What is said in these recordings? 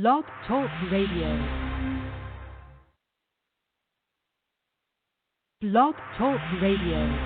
Blog Talk Radio. Blog Talk Radio.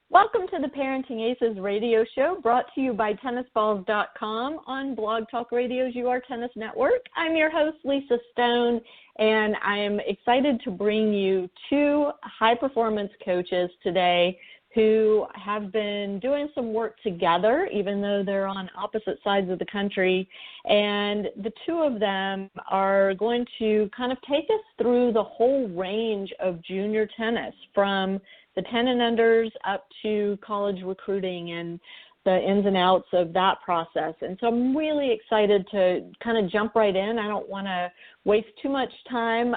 Welcome to the Parenting Aces radio show, brought to you by tennisballs.com on Blog Talk Radio's You Are Tennis Network. I'm your host, Lisa Stone, and I'm excited to bring you two high-performance coaches today who have been doing some work together, even though they're on opposite sides of the country. And the two of them are going to kind of take us through the whole range of junior tennis, from the 10 and unders up to college recruiting and the ins and outs of that process. And so I'm really excited to kind of jump right in. I don't want to waste too much time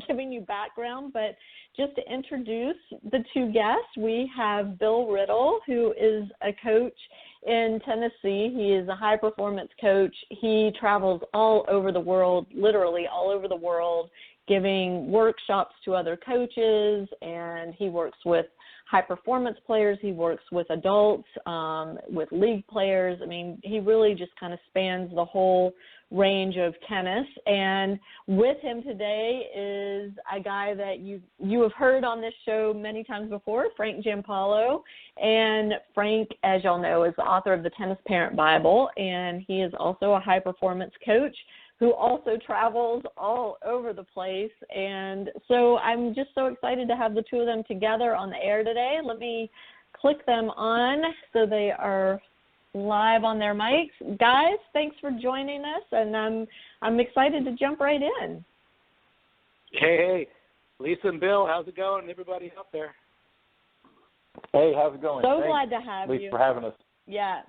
giving you background, but just to introduce the two guests, we have Bill Riddle, who is a coach in Tennessee. He is a high-performance coach. He travels all over the world, literally all over the world, giving workshops to other coaches, and he works with high-performance players. He works with adults, with league players. I mean, he really just kind of spans the whole range of tennis. And with him today is a guy that you have heard on this show many times before, Frank Giampaolo. And Frank, as y'all know, is the author of the Tennis Parent Bible, and he is also a high-performance coach who also travels all over the place. And so I'm just so excited to have the two of them together on the air today. Let me click them on so they are live on their mics. Guys, thanks for joining us, and I'm excited to jump right in. Hey, Lisa and Bill, how's it going? Everybody out there? Hey, how's it going? So Thanks, glad to have you. Lisa, for having us. Yeah.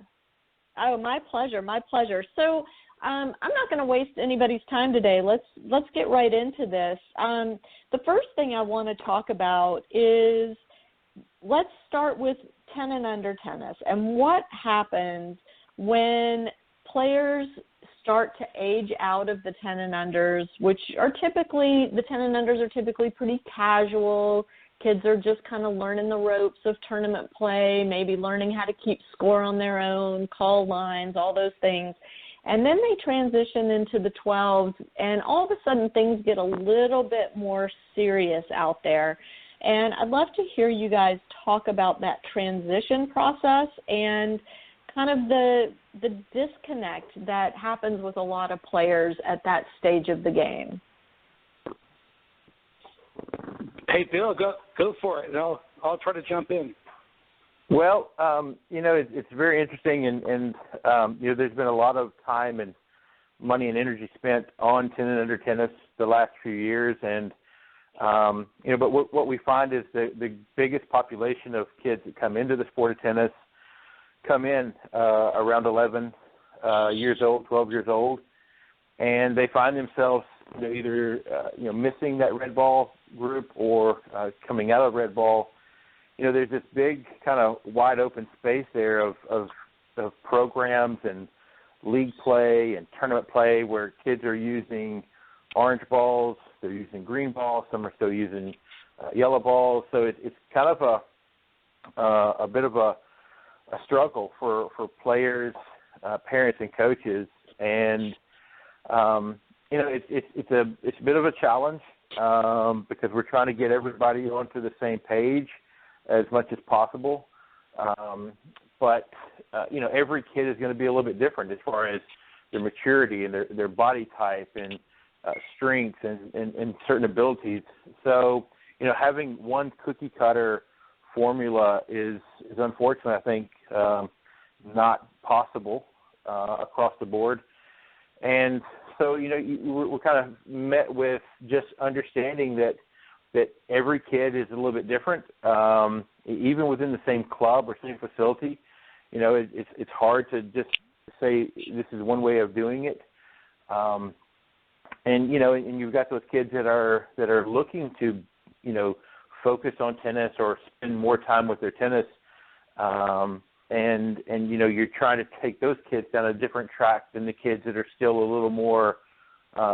Oh, my pleasure, my pleasure. So I'm not going to waste anybody's time today. Let's get right into this. The first thing I want to talk about is, let's start with 10 and under tennis and what happens when players start to age out of the 10 and unders, which are typically, the 10 and unders are typically pretty casual. Kids are just kind of learning the ropes of tournament play, maybe learning how to keep score on their own, call lines, all those things. And then they transition into the 12s, and all of a sudden things get a little bit more serious out there. And I'd love to hear you guys talk about that transition process and kind of the disconnect that happens with a lot of players at that stage of the game. Hey, Bill, go for it, and I'll try to jump in. Well, it's very interesting, and there's been a lot of time and money and energy spent on 10 and under tennis the last few years, and but what we find is the biggest population of kids that come into the sport of tennis come in around 11 years old, 12 years old, and they find themselves either missing that red ball group or coming out of red ball. There's this big kind of wide open space there of programs and league play and tournament play where kids are using orange balls, they're using green balls, some are still using yellow balls. So it's kind of a bit of a struggle for players, parents, and coaches. And it's a bit of a challenge because we're trying to get everybody onto the same page as much as possible. But every kid is going to be a little bit different as far as their maturity and their body type and strengths and certain abilities. So, having one cookie cutter formula is unfortunately, I think, not possible across the board. And so, we're kind of met with just understanding that every kid is a little bit different, even within the same club or same facility. It's hard to just say this is one way of doing it. And you've got those kids that are looking to, focus on tennis or spend more time with their tennis. And you're trying to take those kids down a different track than the kids that are still a little more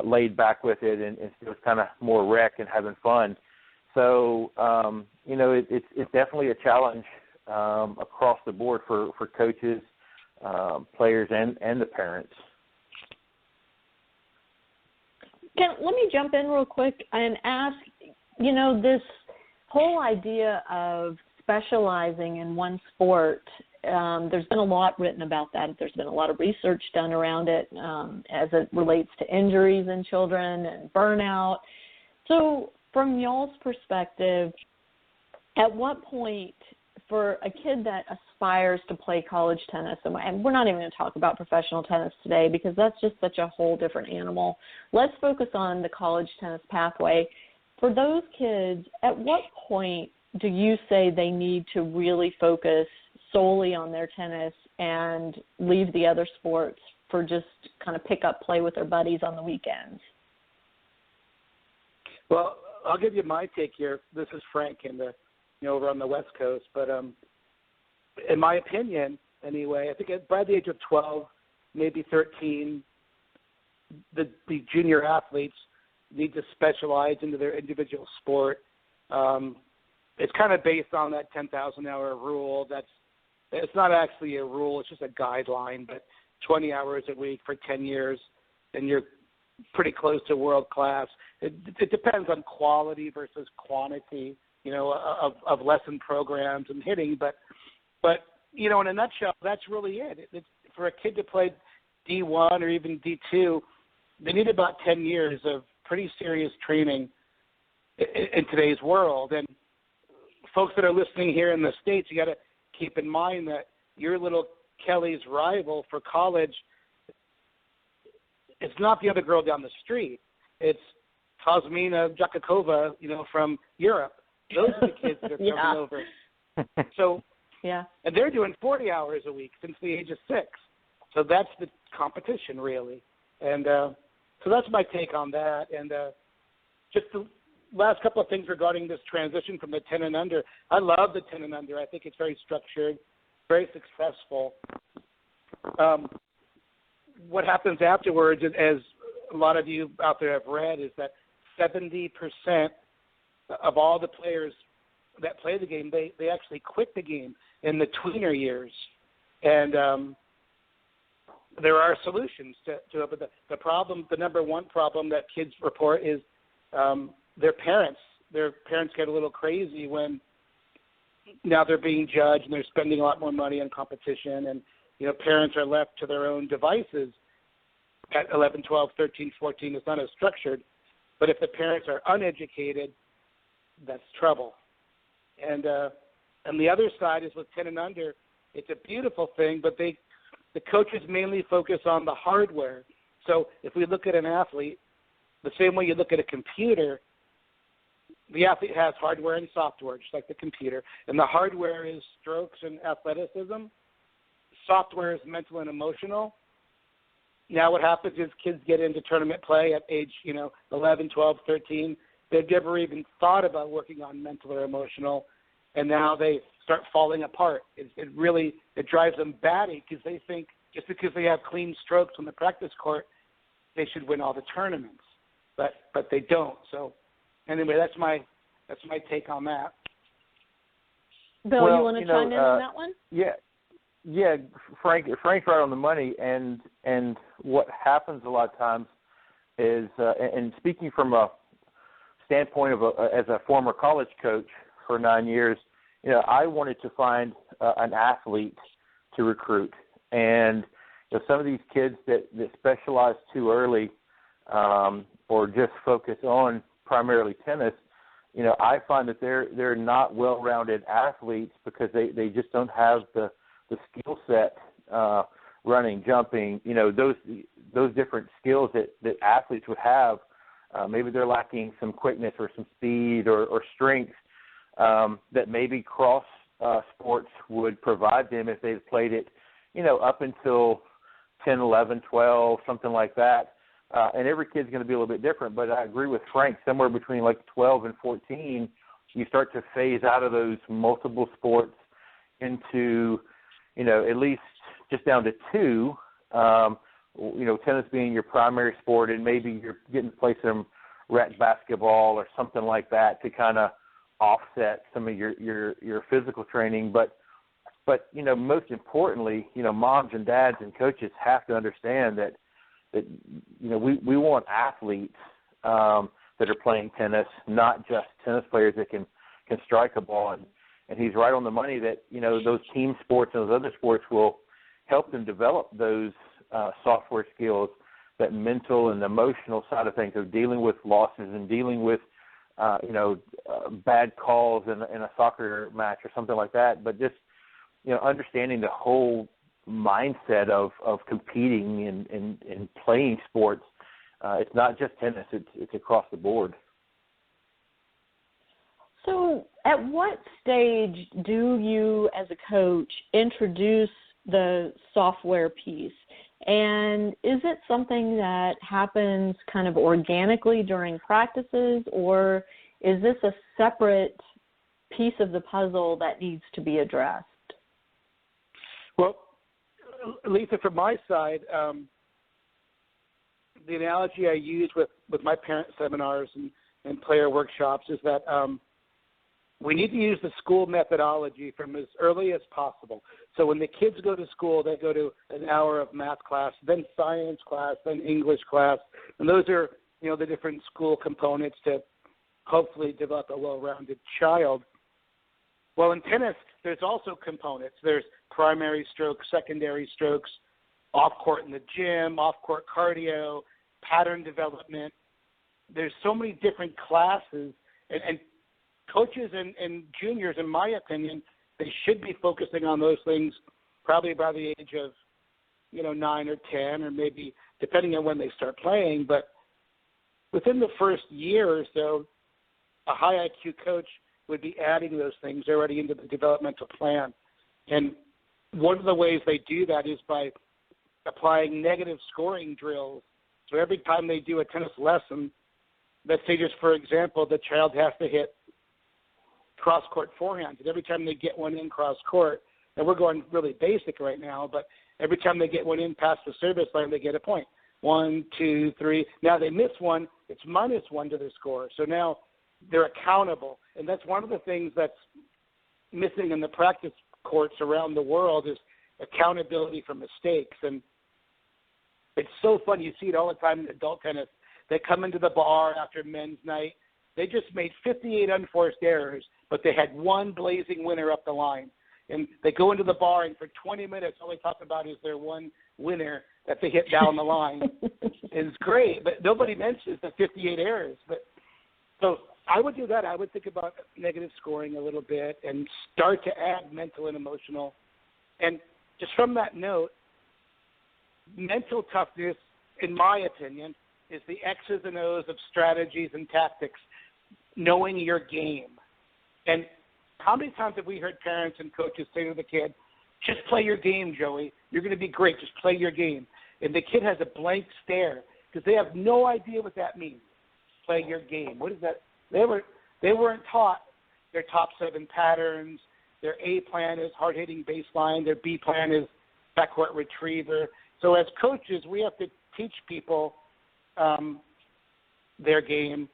laid back with it and still kind of more rec and having fun. So, it's definitely a challenge across the board for coaches, players, and the parents. Let me jump in real quick and ask, this whole idea of specializing in one sport, there's been a lot written about that. There's been a lot of research done around it as it relates to injuries in children and burnout. So from y'all's perspective, at what point for a kid that aspires to play college tennis, and we're not even going to talk about professional tennis today because that's just such a whole different animal. Let's focus on the college tennis pathway. For those kids, at what point do you say they need to really focus solely on their tennis and leave the other sports for just kind of pick up play with their buddies on the weekends? Well, I'll give you my take here. This is Frank over on the West Coast, but in my opinion, anyway, I think by the age of 12, maybe 13, the junior athletes need to specialize into their individual sport. It's kind of based on that 10,000-hour rule. It's not actually a rule; it's just a guideline. But 20 hours a week for 10 years, and you're pretty close to world class. It depends on quality versus quantity, of lesson programs and hitting. But in a nutshell, that's really it. It's for a kid to play D1 or even D2, they need about 10 years of pretty serious training in today's world. And folks that are listening here in the States, you got to keep in mind that your little Kelly's rival for college, it's not the other girl down the street. It's Kosmina Jakakova, from Europe. Those are the kids that are coming over. So, and they're doing 40 hours a week since the age of 6. So that's the competition, really. And so that's my take on that. And just the last couple of things regarding this transition from the 10 and under. I love the 10 and under. I think it's very structured, very successful. What happens afterwards, as a lot of you out there have read, is that 70% of all the players that play the game, they actually quit the game in the tweener years. And there are solutions to it, but the problem, the number one problem that kids report is their parents. Their parents get a little crazy when now they're being judged and they're spending a lot more money on competition, and parents are left to their own devices at 11, 12, 13, 14. It's not as structured. But if the parents are uneducated, that's trouble. And the other side is with 10 and under, it's a beautiful thing, but the coaches mainly focus on the hardware. So if we look at an athlete, the same way you look at a computer, the athlete has hardware and software, just like the computer. And the hardware is strokes and athleticism. Software is mental and emotional. Now what happens is kids get into tournament play at age, 11, 12, 13. They've never even thought about working on mental or emotional, and now they start falling apart. It drives them batty because they think just because they have clean strokes on the practice court, they should win all the tournaments, but they don't. So anyway, that's my take on that. Bill, you want to chime in on that one? Yeah, Frank's right on the money, and what happens a lot of times is, and speaking from a standpoint of as a former college coach for 9 years, I wanted to find an athlete to recruit, and some of these kids that specialize too early or just focus on primarily tennis, I find that they're not well-rounded athletes because they just don't have the skill set, running, jumping, those different skills that athletes would have. Maybe they're lacking some quickness or some speed or strength that maybe cross sports would provide them if they played it, up until 10, 11, 12, something like that. And every kid's going to be a little bit different, but I agree with Frank, somewhere between like 12 and 14, you start to phase out of those multiple sports into at least just down to 2, tennis being your primary sport, and maybe you're getting to play some rec basketball or something like that to kind of offset some of your physical training. But most importantly, moms and dads and coaches have to understand that we want athletes that are playing tennis, not just tennis players that can strike a ball. And he's right on the money that, those team sports and those other sports will help them develop those software skills, that mental and emotional side of things of dealing with losses and dealing with, bad calls in a soccer match or something like that. But just, understanding the whole mindset of competing and playing sports. It's not just tennis, it's across the board. So at what stage do you, as a coach, introduce the software piece? And is it something that happens kind of organically during practices, or is this a separate piece of the puzzle that needs to be addressed? Well, Lisa, from my side, the analogy I use with my parent seminars and player workshops is that we need to use the school methodology from as early as possible. So when the kids go to school, they go to an hour of math class, then science class, then English class, and those are, the different school components to hopefully develop a well-rounded child. Well, in tennis, there's also components. There's primary strokes, secondary strokes, off-court in the gym, off-court cardio, pattern development. There's so many different classes, and coaches and juniors, in my opinion, they should be focusing on those things probably by the age of, 9 or 10, or maybe depending on when they start playing. But within the first year or so, a high IQ coach would be adding those things already into the developmental plan. And one of the ways they do that is by applying negative scoring drills. So every time they do a tennis lesson, let's say just for example, the child has to hit cross-court forehands. And every time they get one in cross-court, and we're going really basic right now, but every time they get one in past the service line, they get a point. 1, 2, 3. Now they miss one, it's -1 to their score. So now they're accountable. And that's one of the things that's missing in the practice courts around the world is accountability for mistakes. And it's so fun. You see it all the time in adult tennis. They come into the bar after men's night. They just made 58 unforced errors, but they had one blazing winner up the line. And they go into the bar, and for 20 minutes, all they talk about is their one winner that they hit down the line. It's great, but nobody mentions the 58 errors. But so I would do that. I would think about negative scoring a little bit and start to add mental and emotional. And just from that note, mental toughness, in my opinion, is the X's and O's of strategies and tactics, knowing your game. And how many times have we heard parents and coaches say to the kid, just play your game, Joey. You're going to be great. Just play your game. And the kid has a blank stare because they have no idea what that means. Play your game. What is that? They weren't taught their top 7 patterns. Their A plan is hard-hitting baseline. Their B plan is backcourt retriever. So as coaches, we have to teach people their game,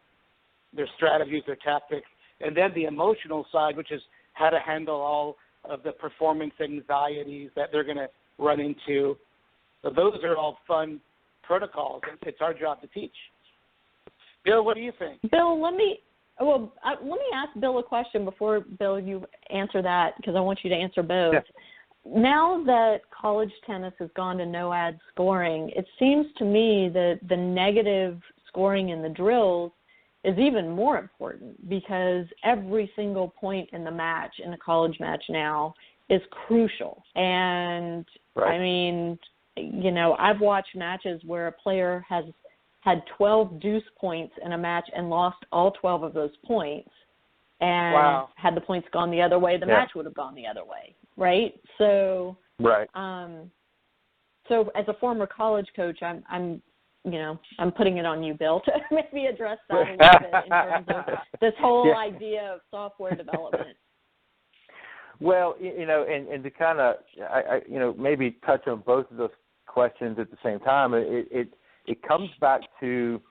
their strategies, their tactics, and then the emotional side, which is how to handle all of the performance anxieties that they're going to run into. So those are all fun protocols. It's our job to teach. Bill, what do you think? Bill, let me ask Bill a question before, Bill, you answer that, because I want you to answer both. Yeah. Now that college tennis has gone to no-ad scoring, it seems to me that the negative scoring in the drills is even more important because every single point in the match, in a college match now, is crucial. And, right. I mean, I've watched matches where a player has had 12 deuce points in a match and lost all 12 of those points. And wow. Had the points gone the other way, the match would have gone the other way, right? So, right. So as a former college coach, I'm putting it on you, Bill, to maybe address that a little bit in terms of this whole idea of software development. Well, and to kind of, maybe touch on both of those questions at the same time, it comes back to,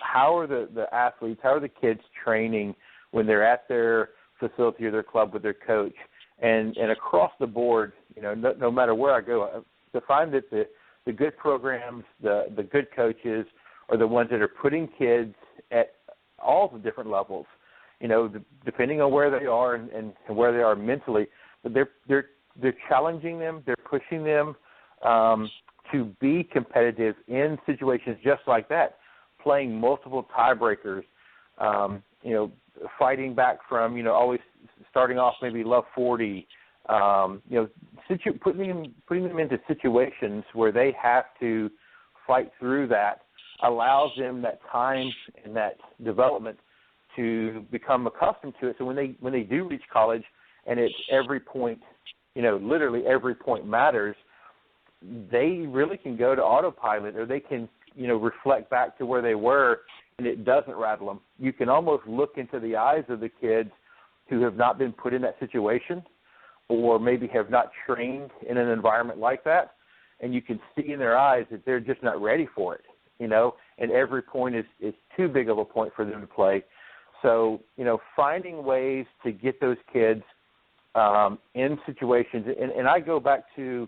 how are the athletes, how are the kids training when they're at their facility or their club with their coach, and across the board, no matter where I go, to find that the good programs, the good coaches are the ones that are putting kids at all the different levels, depending on where they are and where they are mentally. But they're challenging them, they're pushing them to be competitive in situations just like that, playing multiple tiebreakers, fighting back from, always starting off maybe love 40, putting them into situations where they have to fight through that allows them that time and that development to become accustomed to it. So when they do reach college and it's every point, literally every point matters, they really can go to autopilot, or they can, reflect back to where they were, and it doesn't rattle them. You can almost look into the eyes of the kids who have not been put in that situation or maybe have not trained in an environment like that, and you can see in their eyes that they're just not ready for it, and every point is too big of a point for them to play. So, finding ways to get those kids in situations, and I go back to,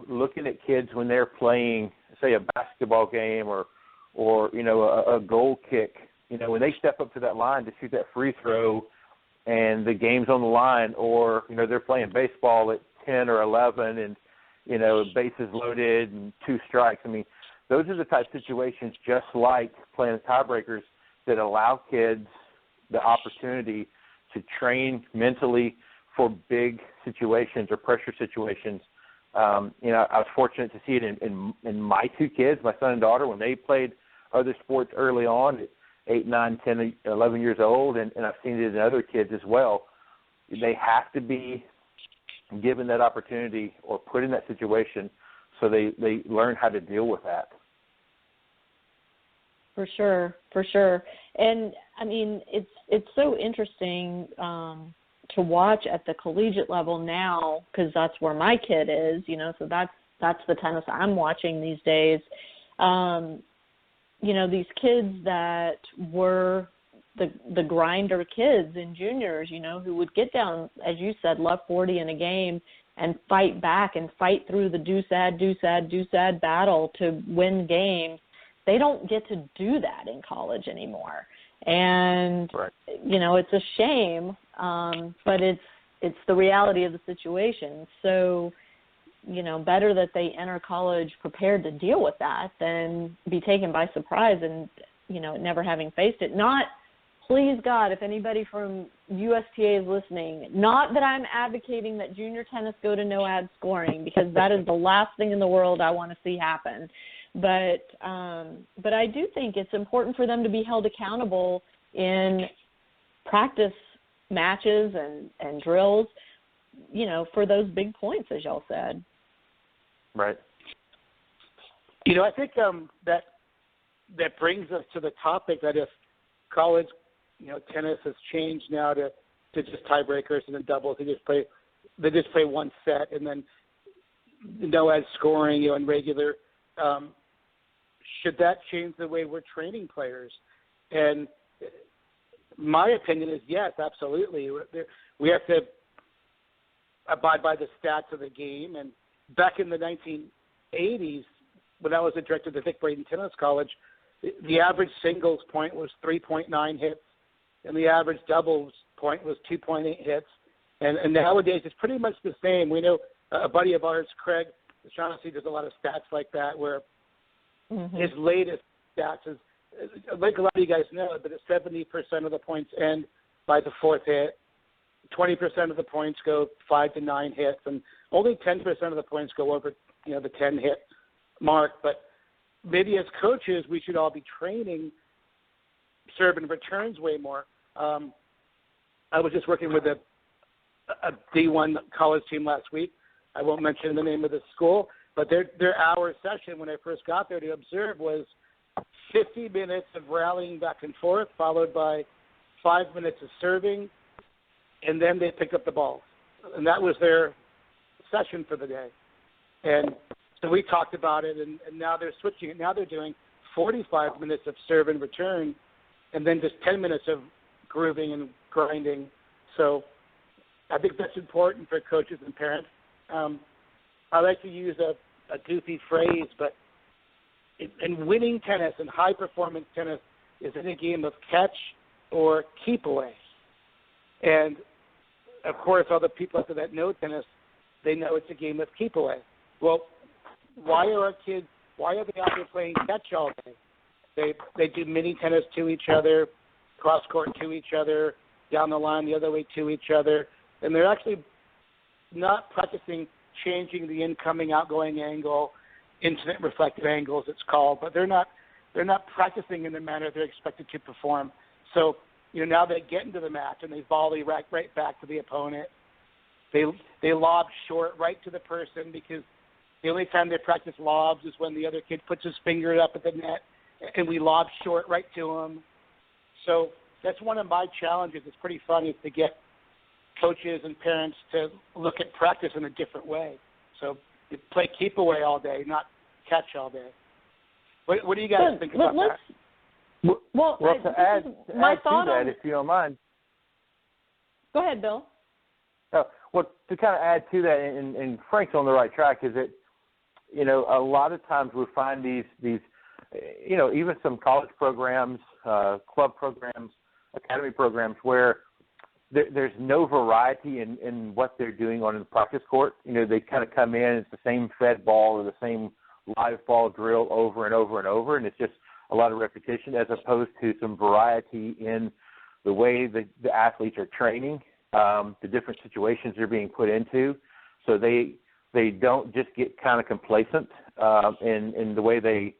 looking at kids when they're playing, say, a basketball game or a goal kick, when they step up to that line to shoot that free throw and the game's on the line, or, they're playing baseball at 10 or 11 and, bases loaded and 2 strikes. I mean, those are the type of situations, just like playing the tiebreakers, that allow kids the opportunity to train mentally for big situations or pressure situations. I was fortunate to see it in my 2 kids, my son and daughter, when they played other sports early on at 8, 9, 10, 11 years old, and I've seen it in other kids as well. They have to be given that opportunity or put in that situation so they learn how to deal with that. For sure. And, I mean, it's so interesting to watch at the collegiate level now, because that's where my kid is, so that's the tennis I'm watching these days. These kids that were the grinder kids and juniors, who would get down, as you said, love 40 in a game and fight back and fight through the deuce-ad battle to win games. They don't get to do that in college anymore. And, right. It's a shame, but it's the reality of the situation. So, better that they enter college prepared to deal with that than be taken by surprise and, never having faced it. Not, please God, if anybody from USTA is listening, not that I'm advocating that junior tennis go to no ad scoring, because that is the last thing in the world I want to see happen. But I do think it's important for them to be held accountable in practice matches and drills, for those big points, as y'all said. Right. I think that brings us to the topic that if college, tennis has changed now to just tiebreakers and then doubles, they just play one set and then no ad scoring, and regular. Should that change the way we're training players? And my opinion is yes, absolutely. We have to abide by the stats of the game. And back in the 1980s, when I was a director of the Dick Braden Tennis College, the average singles point was 3.9 hits, and the average doubles point was 2.8 hits. And nowadays it's pretty much the same. We know a buddy of ours, Craig Shaughnessy, does a lot of stats like that, where his latest stats is, like a lot of you guys know, but it's 70% of the points end by the 4th hit, 20% of the points go 5 to 9 hits, and only 10% of the points go over, the 10-hit mark. But maybe as coaches, we should all be training serve and returns way more. I was just working with a D1 college team last week. I won't mention the name of the school, but their hour session when I first got there to observe was 50 minutes of rallying back and forth, followed by 5 minutes of serving, and then they picked up the ball. And that was their session for the day. And so we talked about it, and now they're switching it. Now they're doing 45 minutes of serve and return, and then just 10 minutes of grooving and grinding. So I think that's important for coaches and parents. I like to use a goofy phrase, but in winning tennis and high-performance tennis, is it a game of catch or keep away? And, of course, all the people out there that know tennis, they know it's a game of keep away. Well, why are they out there playing catch all day? They do mini tennis to each other, cross court to each other, down the line the other way to each other, and they're actually not practicing changing the incoming outgoing angle, incident reflective angles it's called, but they're not practicing in the manner they're expected to perform. So, now they get into the match and they volley right back to the opponent. They lob short right to the person, because the only time they practice lobs is when the other kid puts his finger up at the net, and we lob short right to him. So that's one of my challenges. It's pretty funny, is to get coaches and parents to look at practice in a different way. So you play keep away all day, not catch all day. What do you guys think about that? Well, to add to that, if you don't mind. Go ahead, Bill. Well, to kind of add to that, and Frank's on the right track, is that, a lot of times we find these even some college programs, club programs, academy programs, where there's no variety in what they're doing on the practice court. They kind of come in, it's the same fed ball or the same live ball drill over and over and over, and it's just a lot of repetition, as opposed to some variety in the way the athletes are training, the different situations they're being put into, so they don't just get kind of complacent in the way they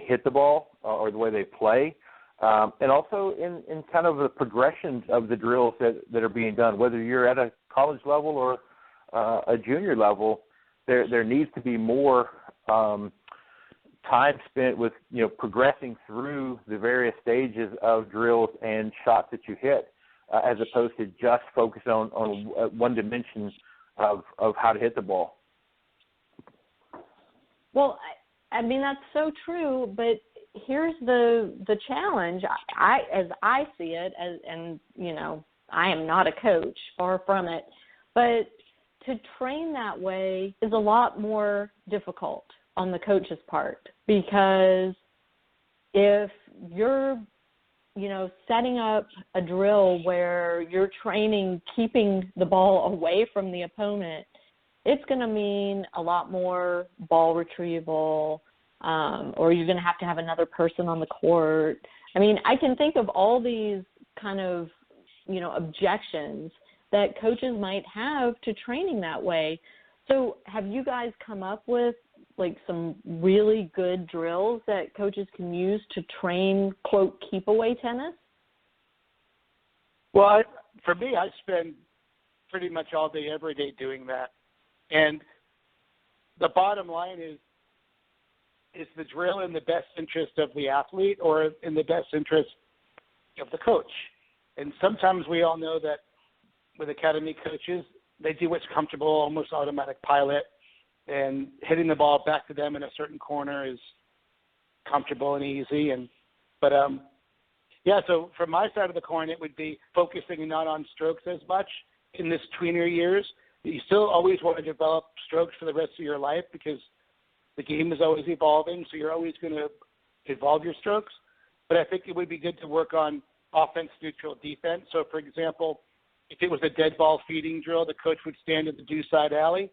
hit the ball or the way they play, and also in kind of the progressions of the drills that are being done, whether you're at a college level or a junior level. There needs to be more time spent with progressing through the various stages of drills and shots that you hit, as opposed to just focus on one dimension of how to hit the ball. Well, I mean, that's so true, but here's the challenge. As I see it, and I am not a coach, far from it, but to train that way is a lot more difficult on the coach's part, because if you're setting up a drill where you're training keeping the ball away from the opponent, it's going to mean a lot more ball retrieval, or you're going to have another person on the court. I mean, I can think of all these kind of, objections that coaches might have to training that way. So have you guys come up with some really good drills that coaches can use to train, quote, keep away tennis? Well, for me, I spend pretty much all day, every day doing that. And the bottom line is the drill in the best interest of the athlete or in the best interest of the coach? And sometimes we all know that with academy coaches, they do what's comfortable, almost automatic pilot, and hitting the ball back to them in a certain corner is comfortable and easy. So from my side of the coin, it would be focusing not on strokes as much in this tweener years. You still always want to develop strokes for the rest of your life, because the game is always evolving, so you're always going to evolve your strokes. But I think it would be good to work on offense, neutral, defense. So, for example, if it was a dead ball feeding drill, the coach would stand at the due side alley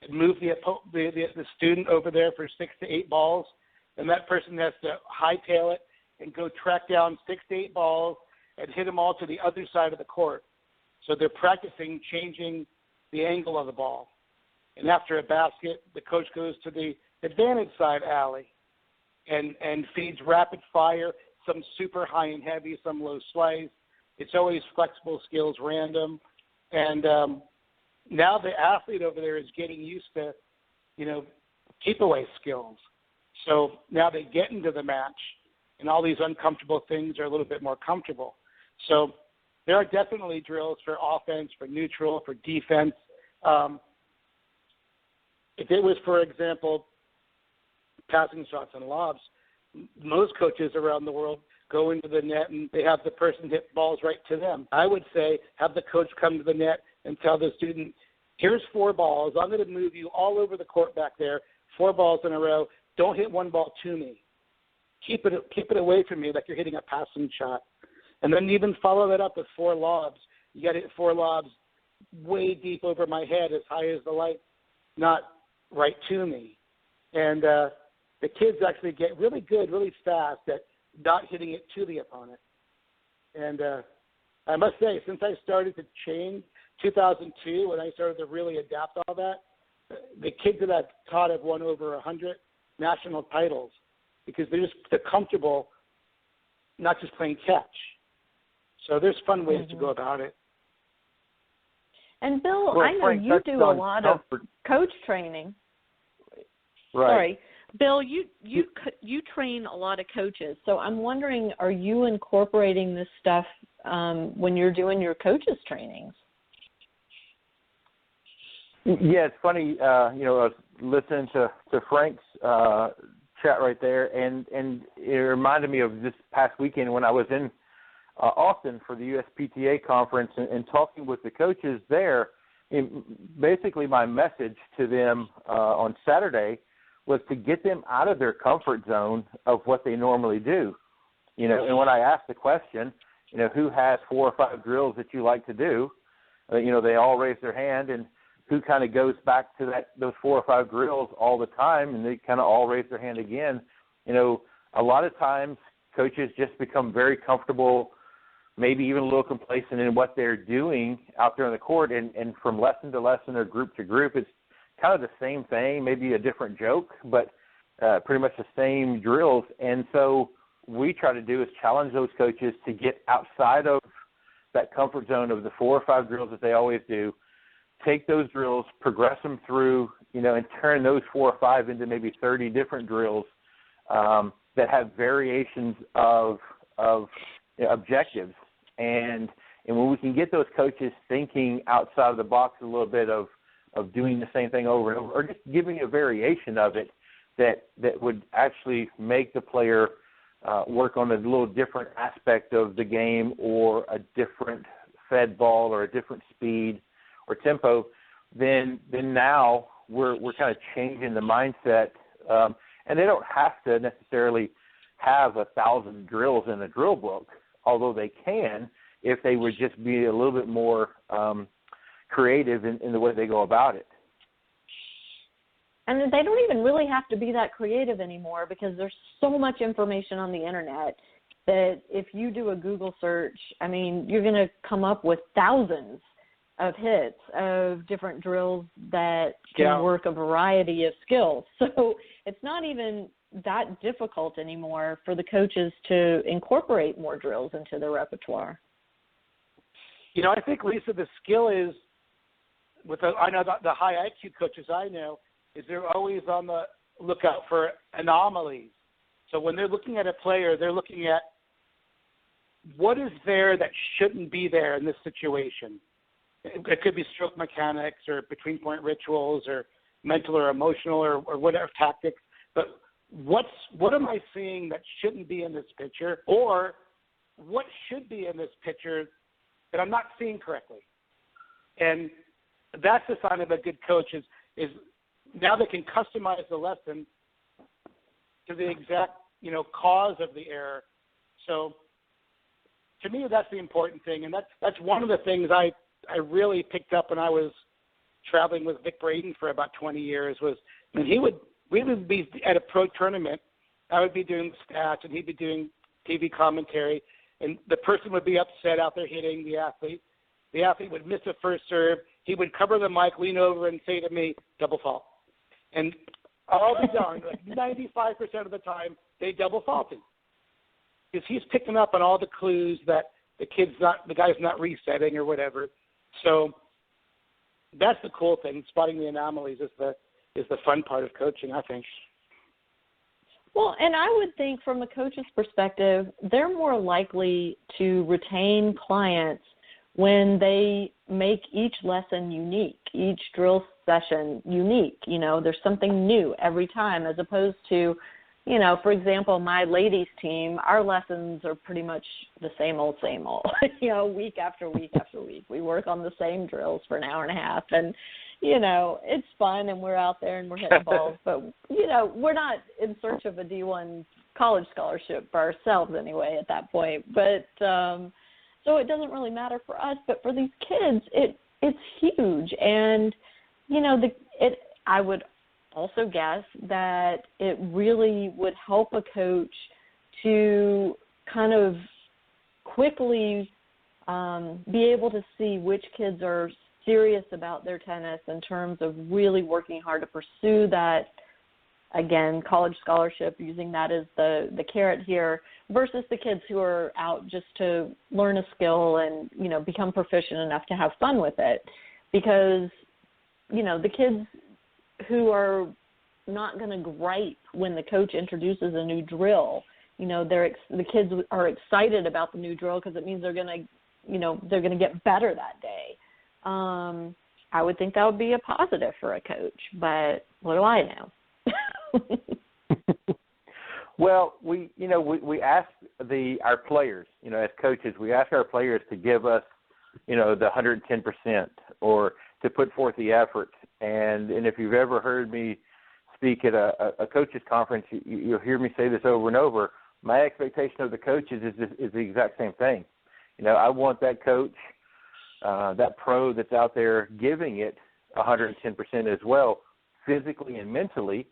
and move the student over there for 6 to 8 balls, and that person has to hightail it and go track down 6 to 8 balls and hit them all to the other side of the court. So they're practicing changing the angle of the ball. And after a basket, the coach goes to the advantage side alley and feeds rapid fire, some super high and heavy, some low slice. It's always flexible skills, random. And now the athlete over there is getting used to, keep away skills. So now they get into the match, and all these uncomfortable things are a little bit more comfortable. So there are definitely drills for offense, for neutral, for defense. If it was, for example, passing shots and lobs, most coaches around the world go into the net and they have the person hit balls right to them. I would say have the coach come to the net and tell the student, here's 4 balls. I'm going to move you all over the court back there, 4 balls in a row. Don't hit one ball to me. keep it away from me like you're hitting a passing shot. And then even follow that up with 4 lobs. You got to hit 4 lobs way deep over my head, as high as the light, not right to me. And the kids actually get really good, really fast at not hitting it to the opponent. And I must say, since I started to change, 2002, when I started to really adapt all that, the kids that I've taught have won over 100 national titles because they're comfortable not just playing catch. So there's fun ways to go about it. And Bill, I know you do a lot of coach training. Right. Sorry, Bill, you train a lot of coaches. So I'm wondering, are you incorporating this stuff when you're doing your coaches trainings? Yeah, it's funny. I was listening to Frank's chat right there, and it reminded me of this past weekend when I was in Austin for the USPTA conference and talking with the coaches there. Basically, my message to them on Saturday was to get them out of their comfort zone of what they normally do. And when I asked the question, who has 4 or 5 drills that you like to do, they all raise their hand, and who kind of goes back to those 4 or 5 drills all the time, and they kind of all raise their hand again. A lot of times coaches just become very comfortable, maybe even a little complacent in what they're doing out there on the court, and from lesson to lesson or group to group, it's kind of the same thing, maybe a different joke, but pretty much the same drills. And so we try to do is challenge those coaches to get outside of that comfort zone of the 4 or 5 drills that they always do, take those drills, progress them through, and turn those 4 or 5 into maybe 30 different drills that have variations of objectives. And when we can get those coaches thinking outside of the box a little bit of doing the same thing over and over, or just giving a variation of it that would actually make the player work on a little different aspect of the game, or a different fed ball, or a different speed or tempo, then now we're kind of changing the mindset. And they don't have to necessarily have 1,000 drills in a drill book, although they can if they would just be a little bit more creative in the way they go about it. And they don't even really have to be that creative anymore, because there's so much information on the internet that if you do a Google search, you're going to come up with thousands of hits of different drills that can work a variety of skills. So it's not even that difficult anymore for the coaches to incorporate more drills into their repertoire. I think, Lisa, the skill is, I know the high IQ coaches I know, is they're always on the lookout for anomalies. So when they're looking at a player, they're looking at what is there that shouldn't be there in this situation. It could be stroke mechanics, or between-point rituals, or mental or emotional, or whatever tactics. But what am I seeing that shouldn't be in this picture, or what should be in this picture that I'm not seeing correctly? And that's the sign of a good coach is now they can customize the lesson to the exact cause of the error. So to me, that's the important thing, and that's one of the things I really picked up when I was traveling with Vic Braden for about 20 years. Was when we would be at a pro tournament, I would be doing stats and he'd be doing TV commentary, and the person would be upset out there hitting the athlete. The athlete would miss a first serve. He would cover the mic, lean over, and say to me, "Double fault." And I'll be darned, like 95% of the time, they double faulted, because he's picking up on all the clues that the guy's not resetting or whatever. So that's the cool thing. Spotting the anomalies is the fun part of coaching, I think. Well, and I would think from a coach's perspective, they're more likely to retain clients when they make each lesson unique, each drill session unique. There's something new every time, as opposed to, for example, my ladies team, our lessons are pretty much the same old, week after week after week. We work on the same drills for an hour and a half. And, it's fun and we're out there and we're hitting balls, but, we're not in search of a D1 college scholarship for ourselves anyway at that point. But so it doesn't really matter for us, but for these kids, it's huge. And, I would also guess that it really would help a coach to kind of quickly be able to see which kids are serious about their tennis in terms of really working hard to pursue that, again, college scholarship, using that as the carrot here, versus the kids who are out just to learn a skill and, become proficient enough to have fun with it. Because, the kids who are not going to gripe when the coach introduces a new drill, the kids are excited about the new drill because it means they're going to get better that day. I would think that would be a positive for a coach, but what do I know? Well, we ask our players, as coaches, we ask our players to give us, the 110% or to put forth the effort. And if you've ever heard me speak at a coaches conference, you'll hear me say this over and over. My expectation of the coaches is the exact same thing. I want that coach, that pro that's out there giving it 110% as well, physically and mentally,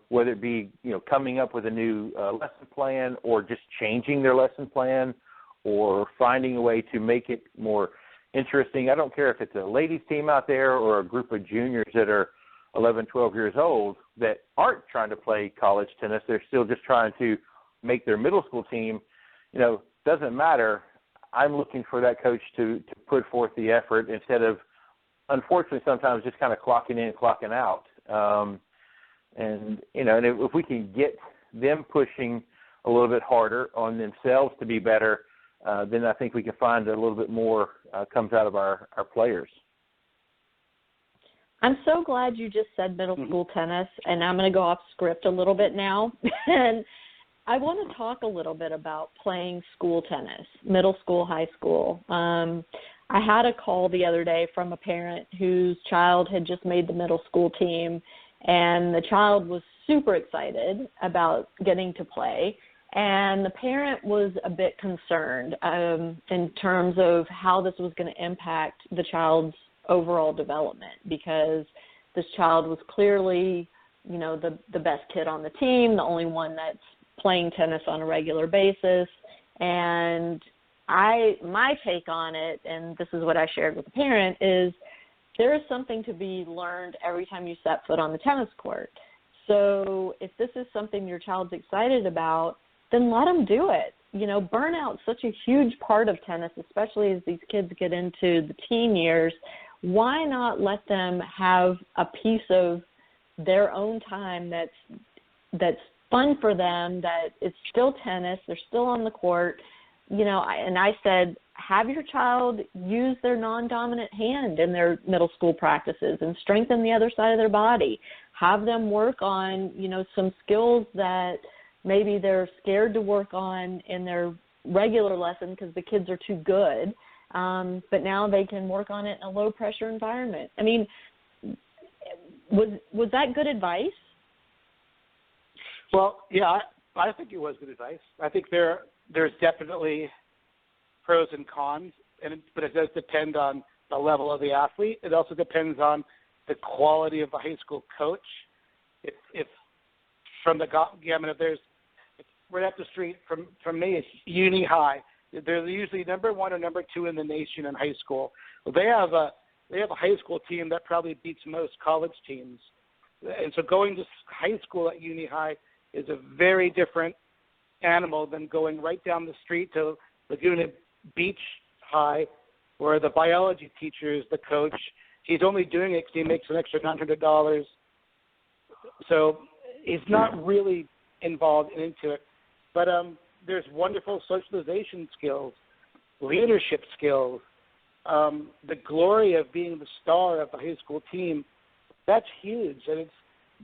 whether it be, coming up with a new lesson plan or just changing their lesson plan or finding a way to make it more interesting. I don't care if it's a ladies team out there or a group of juniors that are 11, 12 years old that aren't trying to play college tennis. They're still just trying to make their middle school team. Doesn't matter. I'm looking for that coach to put forth the effort instead of, unfortunately, sometimes just kind of clocking in and clocking out. And if we can get them pushing a little bit harder on themselves to be better, then I think we can find a little bit more comes out of our players. I'm so glad you just said middle school tennis, and I'm going to go off script a little bit now. And I want to talk a little bit about playing school tennis, middle school, high school. I had a call the other day from a parent whose child had just made the middle school team, and the child was super excited about getting to play. And the parent was a bit concerned in terms of how this was going to impact the child's overall development, because this child was clearly, the best kid on the team, the only one that's playing tennis on a regular basis. And my take on it, and this is what I shared with the parent, is there is something to be learned every time you set foot on the tennis court. So if this is something your child's excited about, then let them do it. Burnout's such a huge part of tennis, especially as these kids get into the teen years. Why not let them have a piece of their own time that's fun for them, that it's still tennis, they're still on the court. I said, have your child use their non-dominant hand in their middle school practices and strengthen the other side of their body. Have them work on, some skills that maybe they're scared to work on in their regular lesson because the kids are too good. But now they can work on it in a low-pressure environment. I mean, was that good advice? Well, yeah, I think it was good advice. I think there's definitely pros and cons, but it does depend on the level of the athlete. It also depends on the quality of the high school coach. If from the gamut of there's right up the street from me, it's Uni High. They're usually number one or number two in the nation in high school. Well, they have a high school team that probably beats most college teams. And so going to high school at Uni High is a very different animal than going right down the street to Laguna Beach High, where the biology teacher is the coach. He's only doing it because he makes an extra $900. So he's not really involved into it. But there's wonderful socialization skills, leadership skills, the glory of being the star of the high school team. That's huge. And it's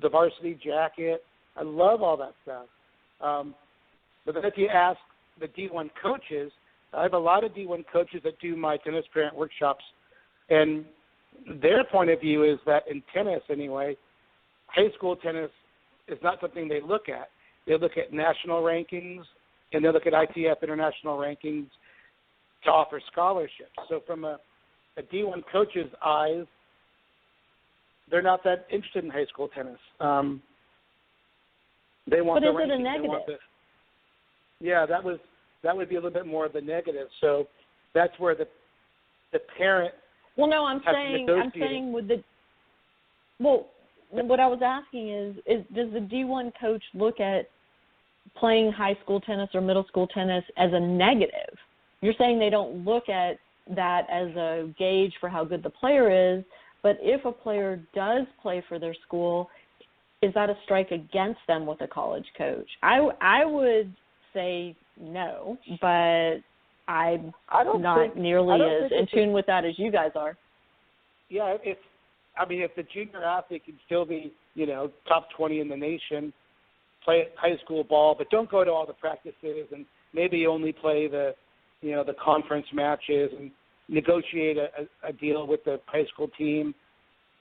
the varsity jacket. I love all that stuff. But then if you ask the D1 coaches, I have a lot of D1 coaches that do my tennis parent workshops, and their point of view is that in tennis anyway, high school tennis is not something they look at. They look at national rankings and they look at ITF international rankings to offer scholarships. So from a D1 coach's eyes, they're not that interested in high school tennis. They want but the is rankings. It a negative? That would be a little bit more of the negative. So that's where the parent. Well, no, I'm saying with the. Well, what I was asking is does the D1 coach look at playing high school tennis or middle school tennis as a negative? You're saying they don't look at that as a gauge for how good the player is, but if a player does play for their school, is that a strike against them with a college coach? I would say no, but I'm not nearly as in tune with that as you guys are. Yeah, if the junior athlete can still be, top 20 in the nation, play high school ball, but don't go to all the practices and maybe only play the conference matches and negotiate a deal with the high school team,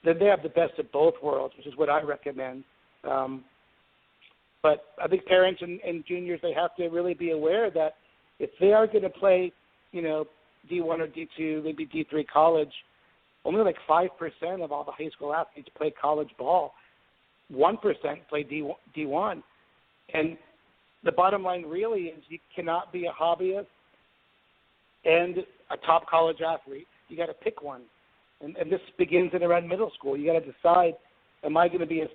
then they have the best of both worlds, which is what I recommend. But I think parents and juniors, they have to really be aware that if they are going to play, D1 or D2, maybe D3 college, only like 5% of all the high school athletes play college ball. 1% play D1. And the bottom line really is you cannot be a hobbyist and a top college athlete. You got to pick one. And this begins in around middle school. You got to decide, am I going to be a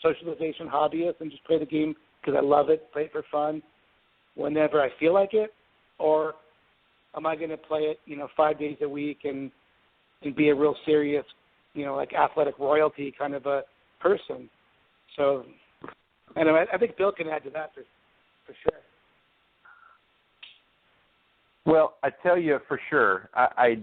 socialization hobbyist and just play the game because I love it, play it for fun whenever I feel like it? Or am I going to play it, 5 days a week and be a real serious, like athletic royalty kind of a person? So, anyway, I think Bill can add to that for sure. Well, I tell you for sure, I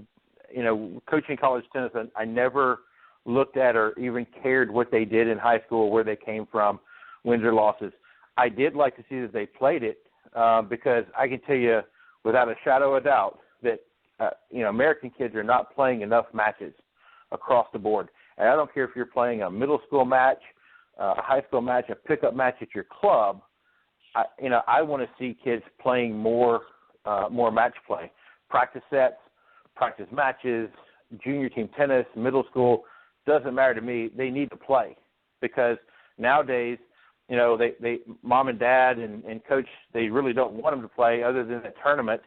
coaching college tennis, I never looked at or even cared what they did in high school, where they came from, wins or losses. I did like to see that they played it because I can tell you without a shadow of a doubt that, American kids are not playing enough matches across the board. And I don't care if you're playing a middle school match, a high school match, a pickup match at your club. I want to see kids playing more match play, practice sets, practice matches, junior team tennis, middle school, doesn't matter to me. They need to play because nowadays, they mom and dad and coach, they really don't want them to play other than a tournament,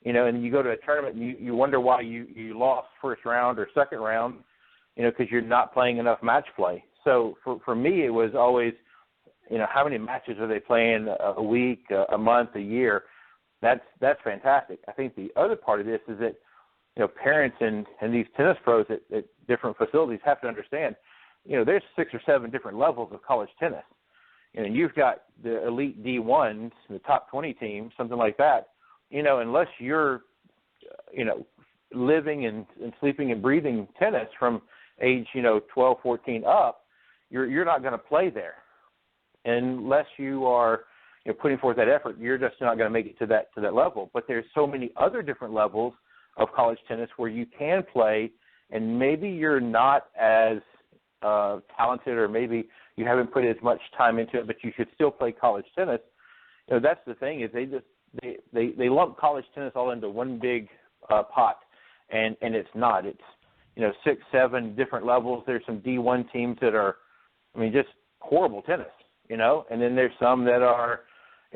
and you go to a tournament and you wonder why you lost first round or second round, because you're not playing enough match play. So for me, it was always, how many matches are they playing a week, a month, a year? That's fantastic. I think the other part of this is that, parents and these tennis pros at different facilities have to understand, there's 6 or 7 different levels of college tennis. And you've got the elite D1s, the top 20 teams, something like that. Unless you're, living and sleeping and breathing tennis from age, 12, 14 up, you're not going to play there. Unless you are putting forth that effort, you're just not going to make it to that level. But there's so many other different levels of college tennis where you can play, and maybe you're not as talented, or maybe you haven't put as much time into it, but you should still play college tennis. That's the thing, is they lump college tennis all into one big pot, and it's not. It's 6, 7 different levels. There's some D1 teams that are, just horrible tennis, and then there's some that are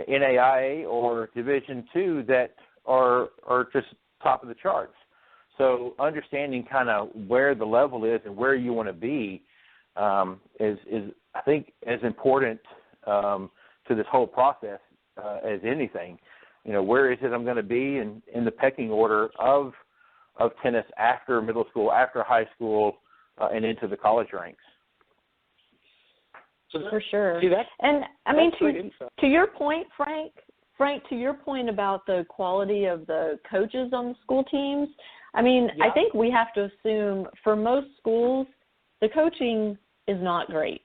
NAIA or Division II that are just top of the charts. So understanding kind of where the level is and where you want to be is I think as important to this whole process as anything. Where is it I'm going to be in the pecking order of tennis after middle school, after high school, and into the college ranks. So for sure. See, to your point, Frank, to your point about the quality of the coaches on the school teams, I think we have to assume for most schools, the coaching is not great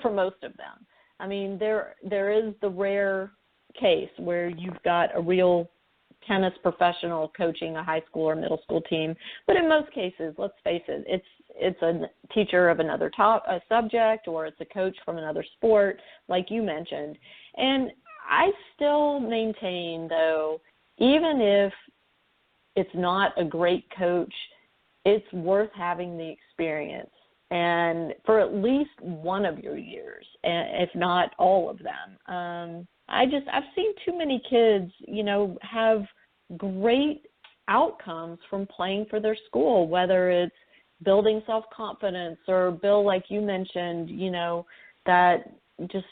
for most of them. There is the rare case where you've got a real tennis professional coaching a high school or middle school team. But in most cases, let's face it, it's a teacher of another a subject, or it's a coach from another sport, like you mentioned. And I still maintain, though, even if it's not a great coach, it's worth having the experience, and for at least one of your years, if not all of them. I've seen too many kids, have great outcomes from playing for their school, whether it's building self-confidence or, Bill, like you mentioned, that just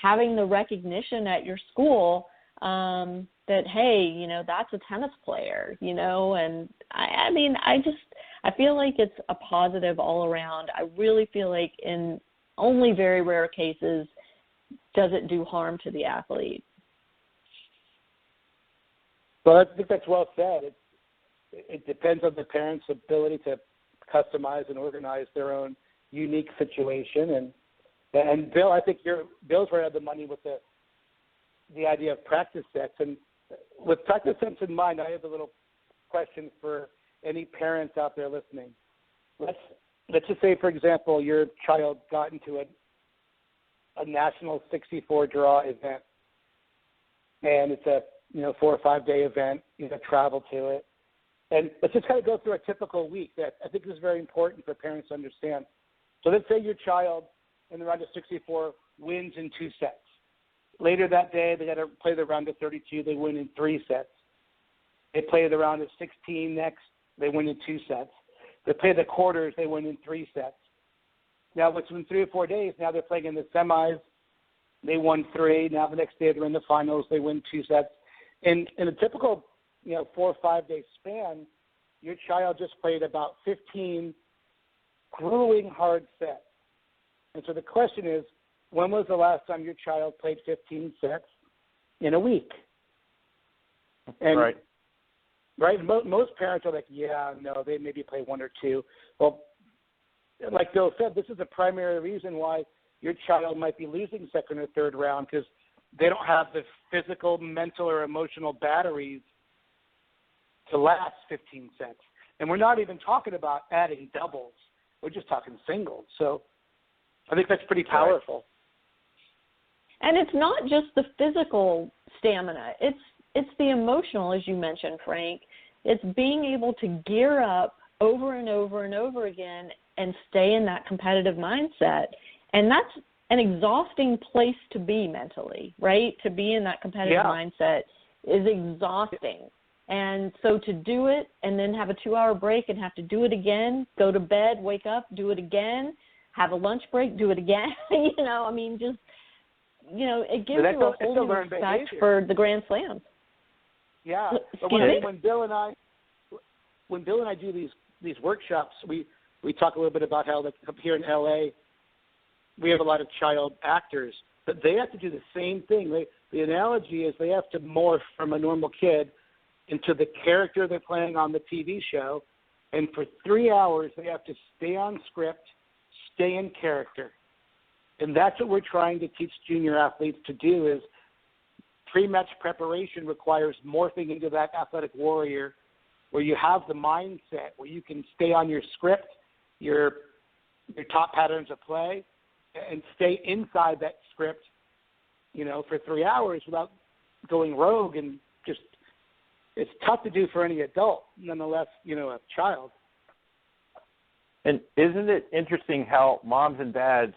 having the recognition at your school that, hey, that's a tennis player, and I feel like it's a positive all around. I really feel like in only very rare cases does it do harm to the athlete. Well, I think that's well said. It depends on the parent's ability to customize and organize their own unique situation. And Bill, I think Bill's right on the money with the idea of practice sets. And with practice sets in mind, I have a little question for any parents out there listening. Let's just say, for example, your child got into a national 64 draw event, and it's a 4 or 5 day event. Travel to it, and let's just kind of go through a typical week. That I think is very important for parents to understand. So let's say your child in the round of 64 wins in 2 sets. Later that day, they got to play the round of 32. They win in 3 sets. They play the round of 16 next. They win in 2 sets. They play the quarters. They win in 3 sets. Now, within 3 or 4 days, now they're playing in the semis. They won 3. Now the next day they're in the finals. They win 2 sets. In a typical 4 or 5 day span, your child just played about 15 grueling hard sets. And so the question is, when was the last time your child played 15 sets in a week? And right. Most parents are like, yeah, no, they maybe play 1 or 2. Well, like Bill said, this is a primary reason why your child might be losing second or third round, because they don't have the physical, mental, or emotional batteries to last 15 sets. And we're not even talking about adding doubles. We're just talking singles. So I think that's pretty powerful. Right. And it's not just the physical stamina. It's the emotional, as you mentioned, Frank. It's being able to gear up over and over and over again and stay in that competitive mindset. And that's an exhausting place to be mentally, right? To be in that competitive mindset is exhausting. And so to do it and then have a 2-hour break and have to do it again, go to bed, wake up, do it again, have a lunch break, do it again, it gives you a whole new respect for the Grand Slams. Yeah. But when Bill and I do these workshops, we talk a little bit about how here in LA we have a lot of child actors, but they have to do the same thing. The analogy is they have to morph from a normal kid into the character they're playing on the TV show, and for 3 hours they have to stay on script, stay in character. And that's what we're trying to teach junior athletes to do. Is pre-match preparation requires morphing into that athletic warrior where you have the mindset where you can stay on your script, your top patterns of play, and stay inside that script, for 3 hours without going rogue. And just, it's tough to do for any adult, nonetheless, a child. And isn't it interesting how moms and dads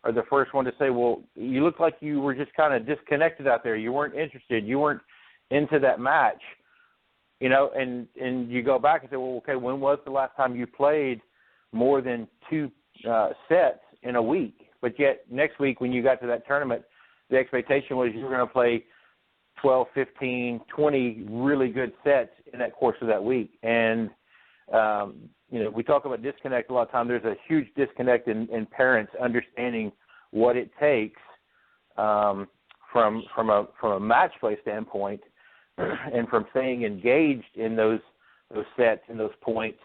are the first one to say, well, you look like you were just kind of disconnected out there. You weren't interested. You weren't into that match, and you go back and say, well, okay, when was the last time you played more than 2 sets in a week? But yet next week when you got to that tournament, the expectation was you were going to play 12, 15, 20 really good sets in that course of that week. And, we talk about disconnect a lot of times. There's a huge disconnect in parents understanding what it takes from a match play standpoint and from staying engaged in those sets and those points.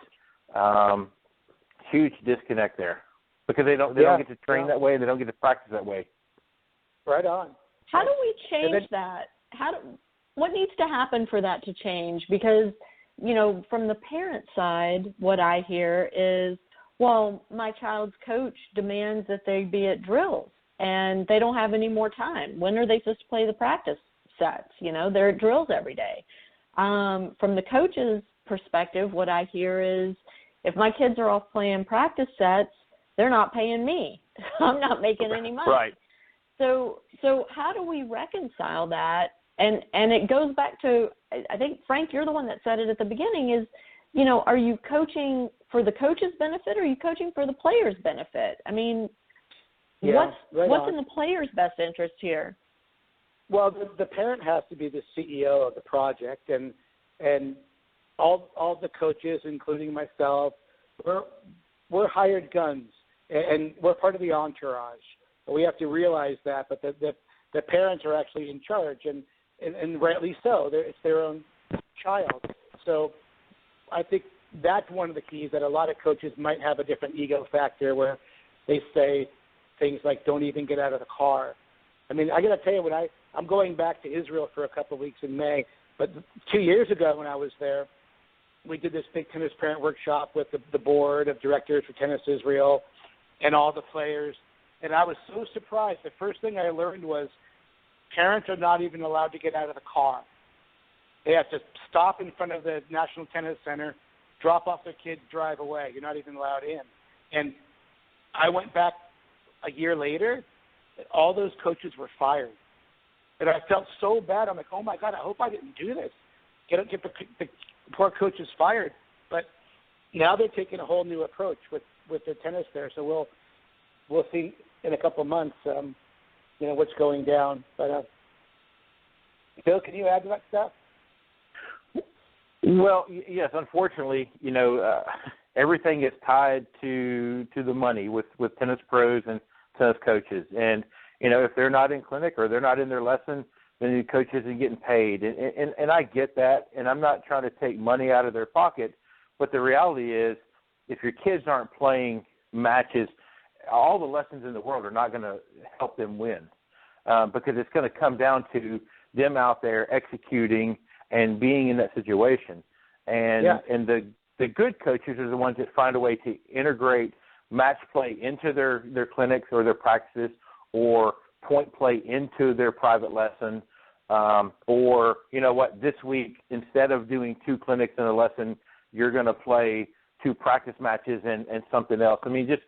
Huge disconnect there because they don't get to train that way. They don't get to practice that way. Right on. How do we change that? what needs to happen for that to change? Because, you know, from the parent side, what I hear is, well, my child's coach demands that they be at drills and they don't have any more time. When are they supposed to play the practice sets? You know, they're at drills every day. From the coach's perspective, what I hear is, if my kids are off playing practice sets, they're not paying me. I'm not making any money. Right. So how do we reconcile that? And it goes back to, I think, Frank, you're the one that said it at the beginning, is, you know, are you coaching for the coach's benefit or are you coaching for the player's benefit? I mean, what's in the player's best interest here? Well, the parent has to be the CEO of the project, and all the coaches, including myself, we're hired guns, and we're part of the entourage. We have to realize that, but the parents are actually in charge, and rightly so. It's their own child. So I think that's one of the keys, that a lot of coaches might have a different ego factor where they say things like, don't even get out of the car. I mean, I got to tell you, I'm going back to Israel for a couple of weeks in May, but 2 years ago when I was there, we did this big tennis parent workshop with the board of directors for Tennis Israel and all the players, and I was so surprised. The first thing I learned was parents are not even allowed to get out of the car. They have to stop in front of the National Tennis Center, drop off their kids, drive away. You're not even allowed in. And I went back a year later, all those coaches were fired. And I felt so bad. I'm like, oh, my God, I hope I didn't do this. Get the poor coaches fired. But now they're taking a whole new approach with the tennis there. So we'll see in a couple of months, what's going down. But, Bill, can you add to that stuff? Well, yes, unfortunately, everything is tied to the money with tennis pros and tennis coaches. And, if they're not in clinic or they're not in their lesson, then the coach isn't getting paid. And I get that, and I'm not trying to take money out of their pocket. But the reality is, if your kids aren't playing matches, all the lessons in the world are not going to help them win, because it's going to come down to them out there executing and being in that situation. And the good coaches are the ones that find a way to integrate match play into their clinics or their practices, or point play into their private lesson, or, this week, instead of doing 2 clinics in a lesson, you're going to play 2 practice matches and something else. I mean, just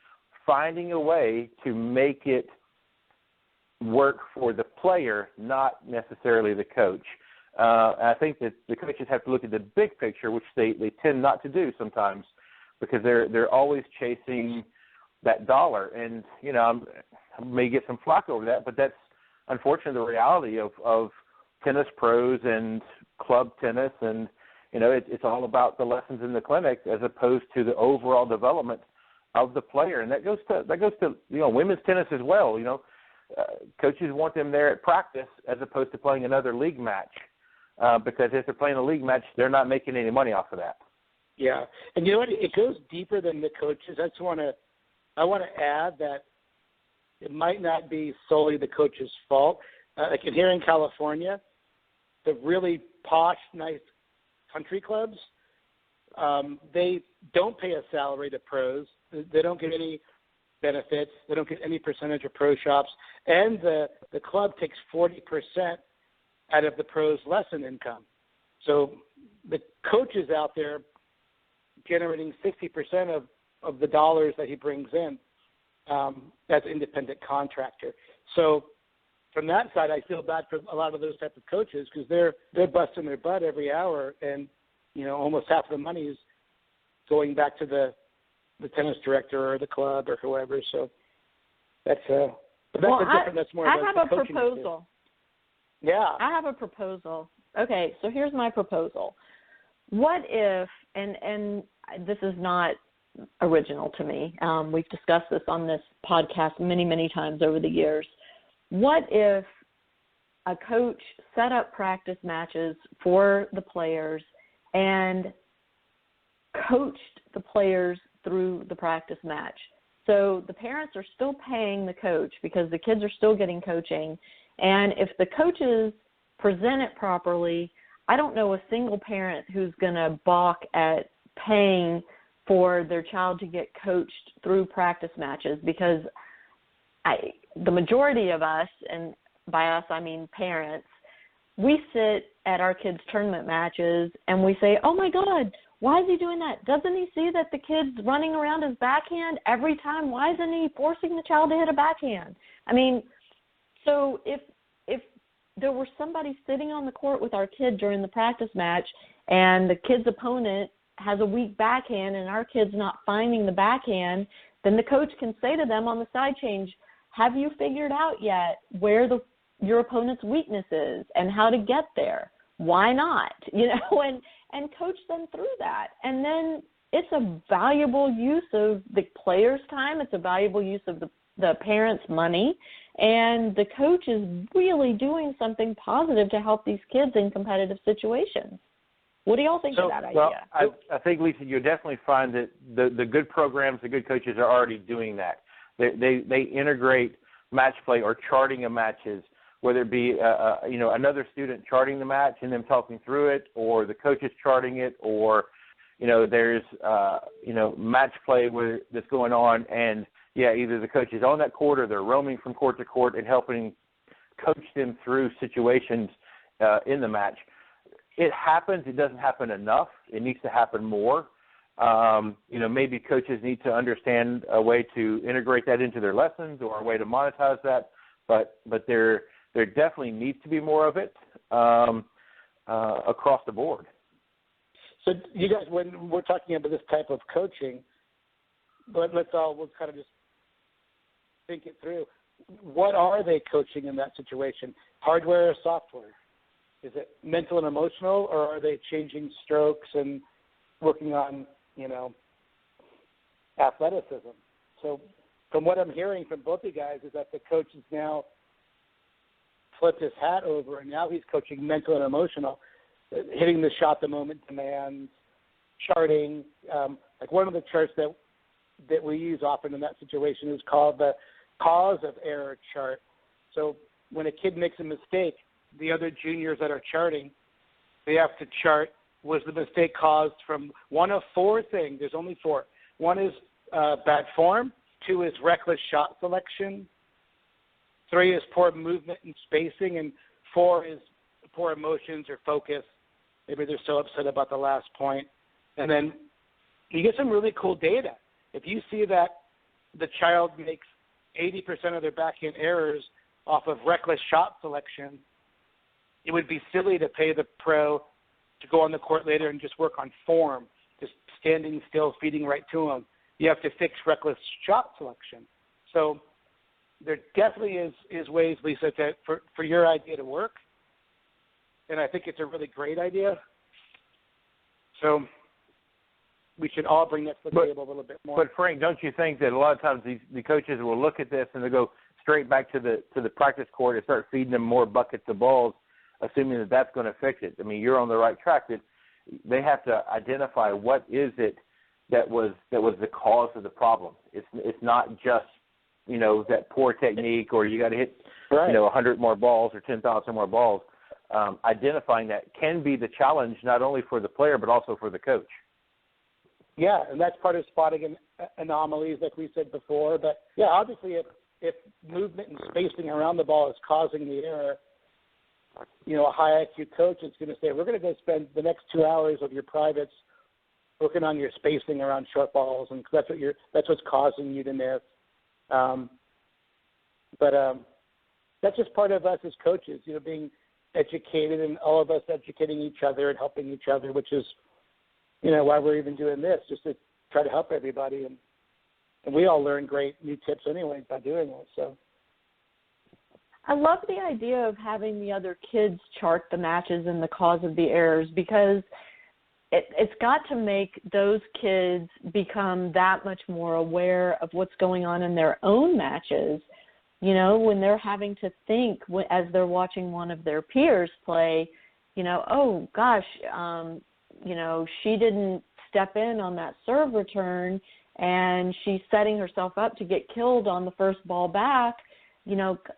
finding a way to make it work for the player, not necessarily the coach. I think that the coaches have to look at the big picture, which they tend not to do sometimes, because they're always chasing that dollar. And, I may get some flack over that, but that's unfortunately the reality of tennis pros and club tennis. And, it's all about the lessons in the clinic as opposed to the overall development of the player. And that goes to women's tennis as well. Coaches want them there at practice as opposed to playing another league match. Because if they're playing a league match, they're not making any money off of that. Yeah, and you know what? It goes deeper than the coaches. I want to add that it might not be solely the coach's fault. Like here in California, the really posh, nice country clubs, they don't pay a salary to pros. They don't get any benefits. They don't get any percentage of pro shops, and the club takes 40% out of the pro's lesson income. So the coach is out there generating 60% of the dollars that he brings in as an independent contractor. So from that side, I feel bad for a lot of those type of coaches, because they're busting their butt every hour, and almost half of the money is going back to the tennis director or the club or whoever. So that's that's different. That's more. I have a proposal. Yeah. I have a proposal. Okay, so here's my proposal. What if, and this is not original to me, we've discussed this on this podcast many, many times over the years. What if a coach set up practice matches for the players and coached the players through the practice match? So the parents are still paying the coach because the kids are still getting coaching. And if the coaches present it properly, I don't know a single parent who's going to balk at paying for their child to get coached through practice matches, because the majority of us, and by us I mean parents, we sit at our kids' tournament matches and we say, oh my God, why is he doing that? Doesn't he see that the kid's running around his backhand every time? Why isn't he forcing the child to hit a backhand? I mean, so if there were somebody sitting on the court with our kid during the practice match and the kid's opponent has a weak backhand and our kid's not finding the backhand, then the coach can say to them on the side change, have you figured out yet where your opponent's weakness is and how to get there? Why not? And coach them through that. And then it's a valuable use of the player's time. It's a valuable use of the parent's money. And the coach is really doing something positive to help these kids in competitive situations. What do y'all think of that idea? Well, I think, Lisa, you'll definitely find that the good programs, the good coaches are already doing that. They integrate match play or charting of matches, whether it be another student charting the match and them talking through it, or the coaches charting it, or there's match play that's going on, and either the coach is on that court or they're roaming from court to court and helping coach them through situations in the match. It happens. It doesn't happen enough. It needs to happen more. Maybe coaches need to understand a way to integrate that into their lessons or a way to monetize that. But there definitely needs to be more of it across the board. So you guys, when we're talking about this type of coaching, we'll kind of just think it through. What are they coaching in that situation? Hardware or software? Is it mental and emotional, or are they changing strokes and working on, athleticism? So from what I'm hearing from both you guys is that the coach has now flipped his hat over, and now he's coaching mental and emotional, hitting the shot the moment demands, charting. Like one of the charts that we use often in that situation is called the cause of error chart. So when a kid makes a mistake, the other juniors that are charting, they have to chart, was the mistake caused from one of four things? There's only four. One is bad form. 2 is reckless shot selection. 3 is poor movement and spacing. And 4 is poor emotions or focus. Maybe they're so upset about the last point. And then you get some really cool data. If you see that the child makes 80% of their backhand errors off of reckless shot selection, it would be silly to pay the pro to go on the court later and just work on form, just standing still, feeding right to them. You have to fix reckless shot selection. So there definitely is ways, Lisa, for your idea to work, and I think it's a really great idea. So we should all bring that to the table a little bit more. But Frank, don't you think that a lot of times the coaches will look at this and they go straight back to the practice court and start feeding them more buckets of balls, assuming that that's going to fix it? I mean, you're on the right track. That they have to identify what is it that was the cause of the problem. It's not just that poor technique, or you got to hit 100 more balls or 10,000 more balls. Identifying that can be the challenge not only for the player but also for the coach. Yeah, and that's part of spotting anomalies, like we said before. But yeah, obviously, if movement and spacing around the ball is causing the error, a high IQ coach is going to say, we're going to go spend the next 2 hours of your privates working on your spacing around short balls, and that's what's causing you to miss. But that's just part of us as coaches, being educated, and all of us educating each other and helping each other, which is, why we're even doing this, just to try to help everybody. And we all learn great new tips anyway by doing it. So I love the idea of having the other kids chart the matches and the cause of the errors, because it's got to make those kids become that much more aware of what's going on in their own matches, when they're having to think as they're watching one of their peers play, oh, gosh, she didn't step in on that serve return and she's setting herself up to get killed on the first ball back.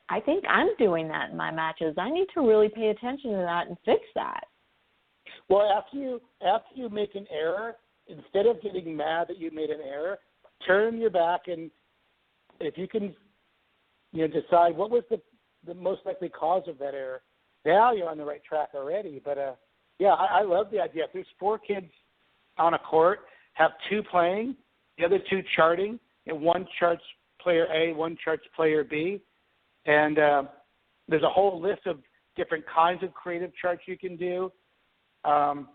I think I'm doing that in my matches. I need to really pay attention to that and fix that. Well, after you make an error, instead of getting mad that you made an error, turn your back, and if you can, decide what was the most likely cause of that error, now you're on the right track already. But I love the idea. If there's 4 kids on a court, have 2 playing, the other 2 charting, and 1 charts player A, 1 charts player B, and there's a whole list of different kinds of creative charts you can do. And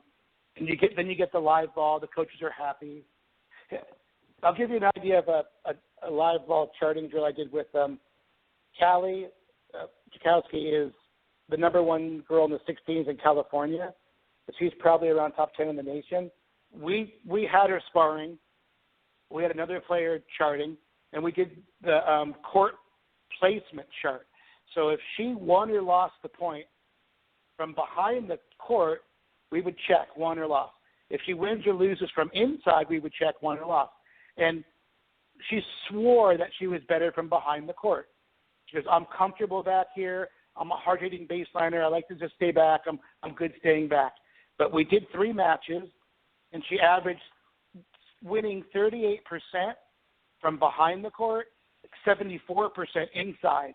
you get the live ball. The coaches are happy. I'll give you an idea of a live ball charting drill I did with Callie Jakowski is the number 1 girl in the 16s in California. She's probably around top 10 in the nation. We had her sparring. We had another player charting, and we did the court placement chart. So if she won or lost the point from behind the court, we would check won or lost. If she wins or loses from inside, we would check won or lost. And she swore that she was better from behind the court. She goes, I'm comfortable back here. I'm a hard-hitting baseliner. I like to just stay back. I'm good staying back. But we did 3 matches, and she averaged winning 38% from behind the court, 74% inside.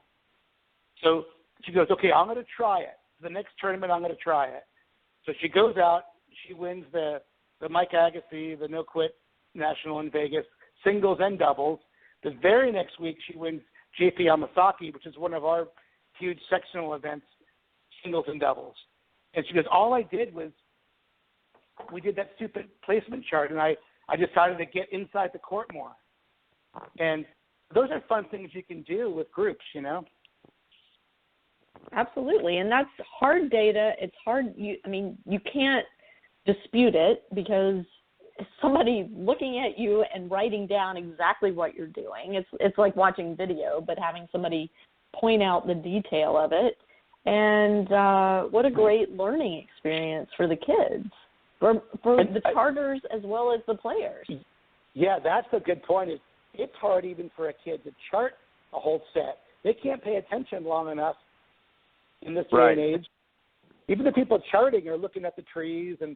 So she goes, okay, I'm going to try it. For the next tournament, I'm going to try it. So she goes out. She wins the Mike Agassi, the No Quit National in Vegas, singles and doubles. The very next week, she wins JP Yamasaki, which is one of our huge sectional events, singles and doubles. And she goes, all I did was we did that stupid placement chart, and I decided to get inside the court more. And those are fun things you can do with groups, Absolutely, and that's hard data. It's hard. You can't dispute it because somebody looking at you and writing down exactly what you're doing. It's like watching video, but having somebody point out the detail of it. And what a great learning experience for the kids, for the charters as well as the players. Yeah, that's a good point. It's hard even for a kid to chart a whole set. They can't pay attention long enough in this day and age. Even the people charting are looking at the trees, and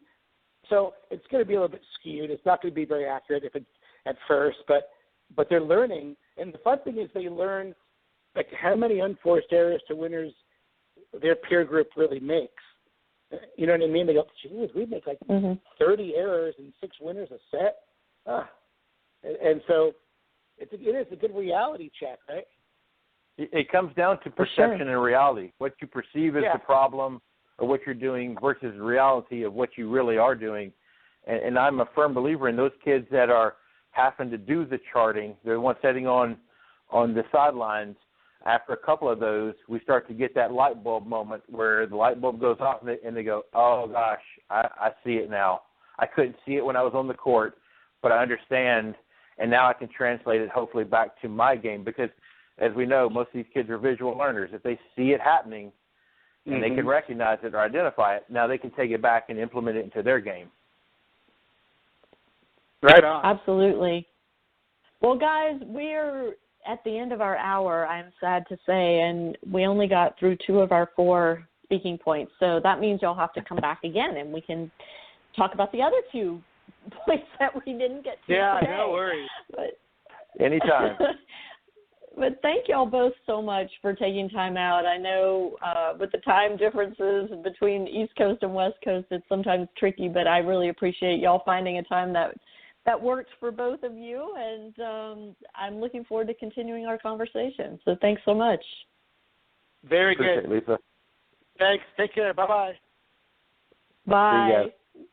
so it's going to be a little bit skewed. It's not going to be very accurate if it's at first, but they're learning. And the fun thing is they learn like how many unforced errors to winners their peer group really makes. You know what I mean? They go, geez, we make like 30 errors and 6 winners a set. And so it is a good reality check, right? It comes down to perception and reality. What you perceive as the problem or what you're doing versus reality of what you really are doing. And I'm a firm believer in those kids that are having to do the charting. They're the ones sitting on the sidelines. After a couple of those, we start to get that light bulb moment where the light bulb goes off and they go, oh, gosh, I see it now. I couldn't see it when I was on the court, but I understand, and now I can translate it hopefully back to my game because, as we know, most of these kids are visual learners. If they see it happening and they can recognize it or identify it, now they can take it back and implement it into their game. Right on. Absolutely. Well, guys, we're at the end of our hour, I'm sad to say, and we only got through 2 of our 4 speaking points. So that means y'all have to come back again, and we can talk about the other 2 points that we didn't get to today. No worries. Anytime. But thank y'all both so much for taking time out. I know with the time differences between East Coast and West Coast, it's sometimes tricky, but I really appreciate y'all finding a time that works for both of you, and I'm looking forward to continuing our conversation. So thanks so much. Very good. Appreciate it, Lisa. Thanks. Take care. Bye-bye. Bye.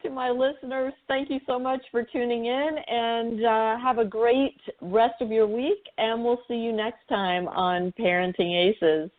To my listeners, thank you so much for tuning in, and have a great rest of your week, and we'll see you next time on Parenting Aces.